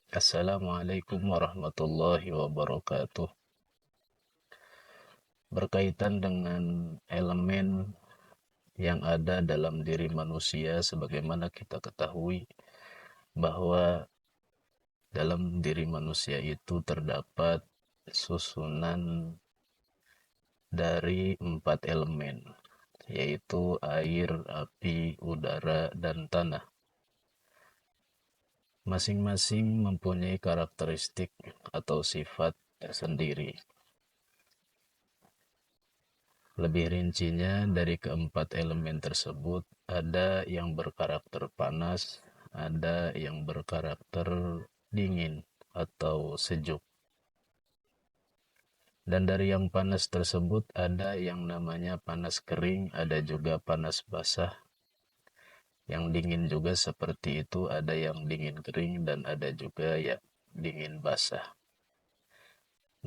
Assalamualaikum warahmatullahi wabarakatuh. Berkaitan dengan elemen yang ada dalam diri manusia, sebagaimana kita ketahui bahwa dalam diri manusia itu terdapat susunan dari 4 elemen, yaitu air, api, udara, dan tanah. Masing-masing mempunyai karakteristik atau sifat tersendiri. Lebih rincinya, dari keempat elemen tersebut, ada yang berkarakter panas, ada yang berkarakter dingin atau sejuk. Dan dari yang panas tersebut, ada yang namanya panas kering, ada juga panas basah. Yang dingin juga seperti itu, ada yang dingin kering, dan ada juga yang dingin basah.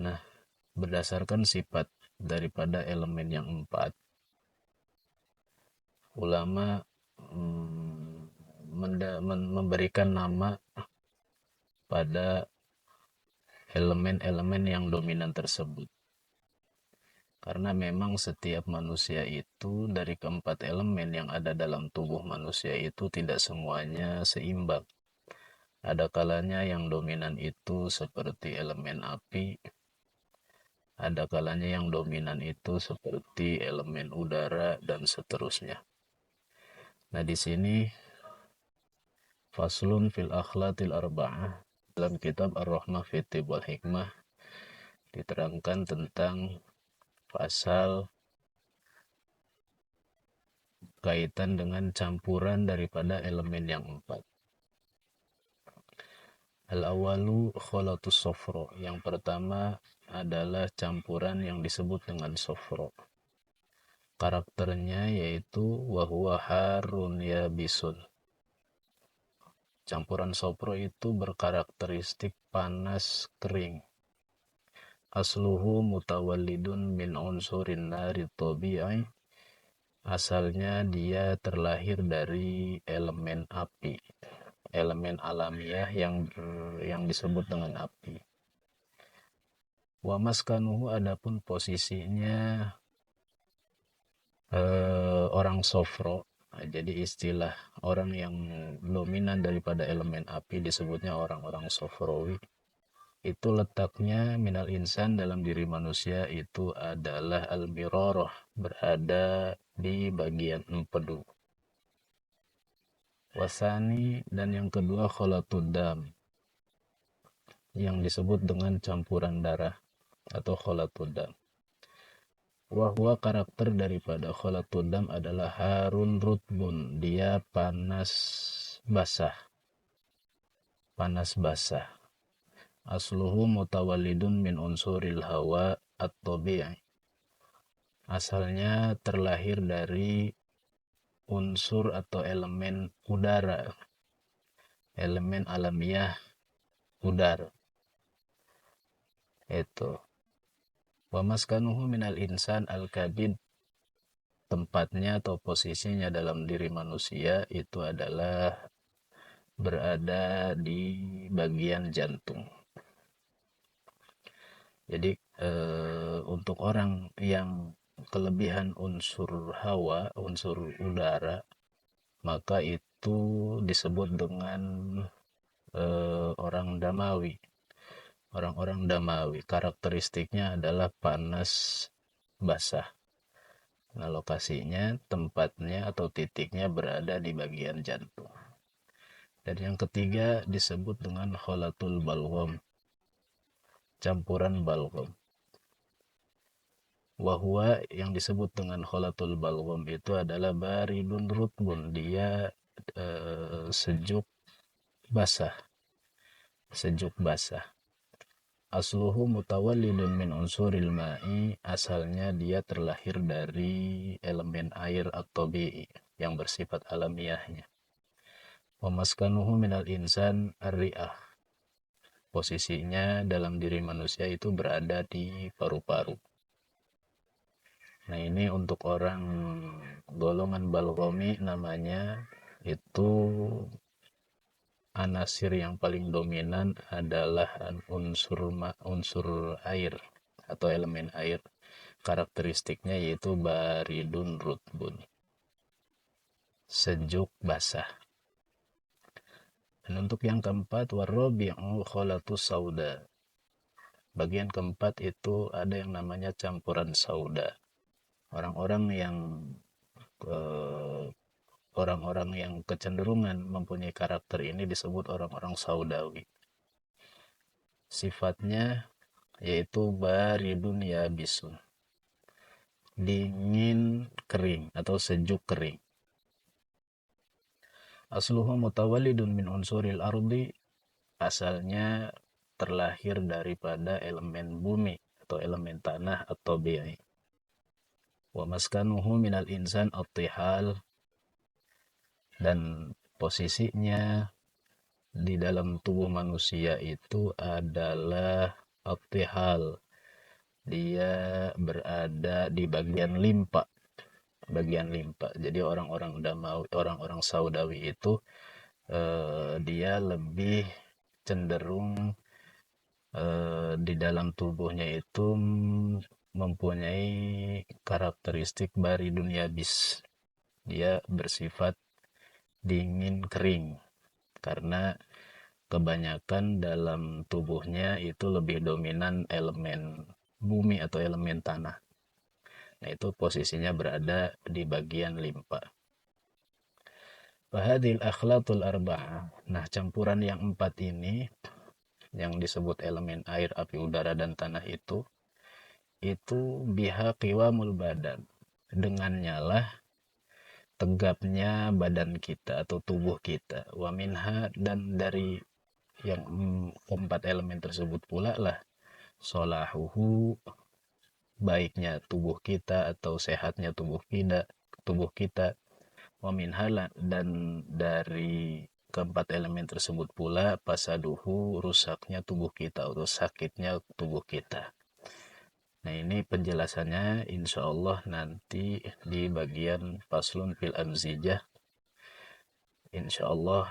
Nah, berdasarkan sifat daripada elemen yang empat, ulama memberikan nama pada elemen-elemen yang dominan tersebut. Karena memang setiap manusia itu, dari keempat elemen yang ada dalam tubuh manusia itu, tidak semuanya seimbang. Ada kalanya yang dominan itu seperti elemen api, ada kalanya yang dominan itu seperti elemen udara, dan seterusnya. Nah, di sini faslun fil akhlatil arba'ah, dalam kitab Ar-Rahmah fi Tibb wal Hikmah, diterangkan tentang pasal kaitan dengan campuran daripada elemen yang empat. Al-awalu kholatus sofro. Yang pertama adalah campuran yang disebut dengan sofro. Karakternya yaitu wahuwa harun yabisun. Campuran sofro itu berkarakteristik panas kering. Asluhu mutawallidun min unsurin nari tabi'i. Asalnya dia terlahir dari elemen api, elemen alamiah yang disebut dengan api. Wa maskanuhu, adapun posisinya orang sofro. Jadi istilah orang yang dominan daripada elemen api disebutnya orang-orang sofrowi. Itu letaknya minal insan, dalam diri manusia itu adalah al-miroroh, berada di bagian empedu. Wasani, dan yang kedua kholatud dam, yang disebut dengan campuran darah atau kholatud dam. Wahwa, karakter daripada kholatud dam adalah harun rutbun, dia panas basah. Panas basah. Asluhu mutawalidun min unsuril hawa at-tabi'i. Asalnya terlahir dari unsur atau elemen udara, elemen alamiah udara. Itu. Wa maskanuhu minal insan al-kabid, tempatnya atau posisinya dalam diri manusia itu adalah berada di bagian jantung. Jadi untuk orang yang kelebihan unsur hawa, unsur udara, maka itu disebut dengan orang damawi. Orang-orang damawi karakteristiknya adalah panas basah. Nah, lokasinya, tempatnya atau titiknya berada di bagian jantung. Dan yang ketiga disebut dengan kholatul balgham, campuran balgham. Wahwa, yang disebut dengan kholatul balgham itu adalah baridun rutbun, dia sejuk basah. Sejuk basah. Asluhu mutawallidun min unsuril ma'i, asalnya dia terlahir dari elemen air atau tabi'i yang bersifat alamiahnya. Wa maskanuhu minal insan ar-ri'ah, posisinya dalam diri manusia itu berada di paru-paru. Nah, ini untuk orang golongan balghami namanya itu anasir yang paling dominan adalah unsur air atau elemen air. Karakteristiknya yaitu baridun rutbun, sejuk basah. Dan untuk yang keempat, warabi'u khalatus sauda. Bagian keempat itu ada yang namanya campuran sauda. Orang-orang yang eh, orang-orang yang kecenderungan mempunyai karakter ini disebut orang-orang saudawi. Sifatnya yaitu baridun yabisun, dingin kering atau sejuk kering. Asluhu mutawalidun min unsuril ardi, asalnya terlahir daripada elemen bumi atau elemen tanah atau tabi'i. Wa maskanuhu minal insan at-tihal, dan posisinya di dalam tubuh manusia itu adalah at-tihal. Dia berada di bagian limpa, Jadi orang-orang Saudawi itu dia lebih cenderung di dalam tubuhnya itu mempunyai karakteristik bari dunia bis. Dia bersifat dingin kering karena kebanyakan dalam tubuhnya itu lebih dominan elemen bumi atau elemen tanah. Nah, itu posisinya berada di bagian limpa. Fahadil akhlatul arba'ah. Nah, campuran yang empat ini yang disebut elemen air, api, udara, dan tanah itu biha qiwamul badan. Dengannya lah tegapnya badan kita atau tubuh kita. Wa minha, dan dari yang keempat elemen tersebut pula lah solahuhu, baiknya tubuh kita atau sehatnya tubuh kita. Wa minha, dan dari keempat elemen tersebut pula pasaduhu, rusaknya tubuh kita atau sakitnya tubuh kita. Nah, ini penjelasannya insya Allah nanti di bagian faslun fil amzijah. Insya Allah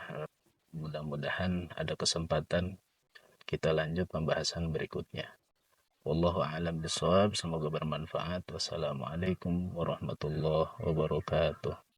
mudah-mudahan ada kesempatan kita lanjut pembahasan berikutnya. Wallahu a'lam bishawab. Semoga bermanfaat. Wassalamualaikum warahmatullahi wabarakatuh.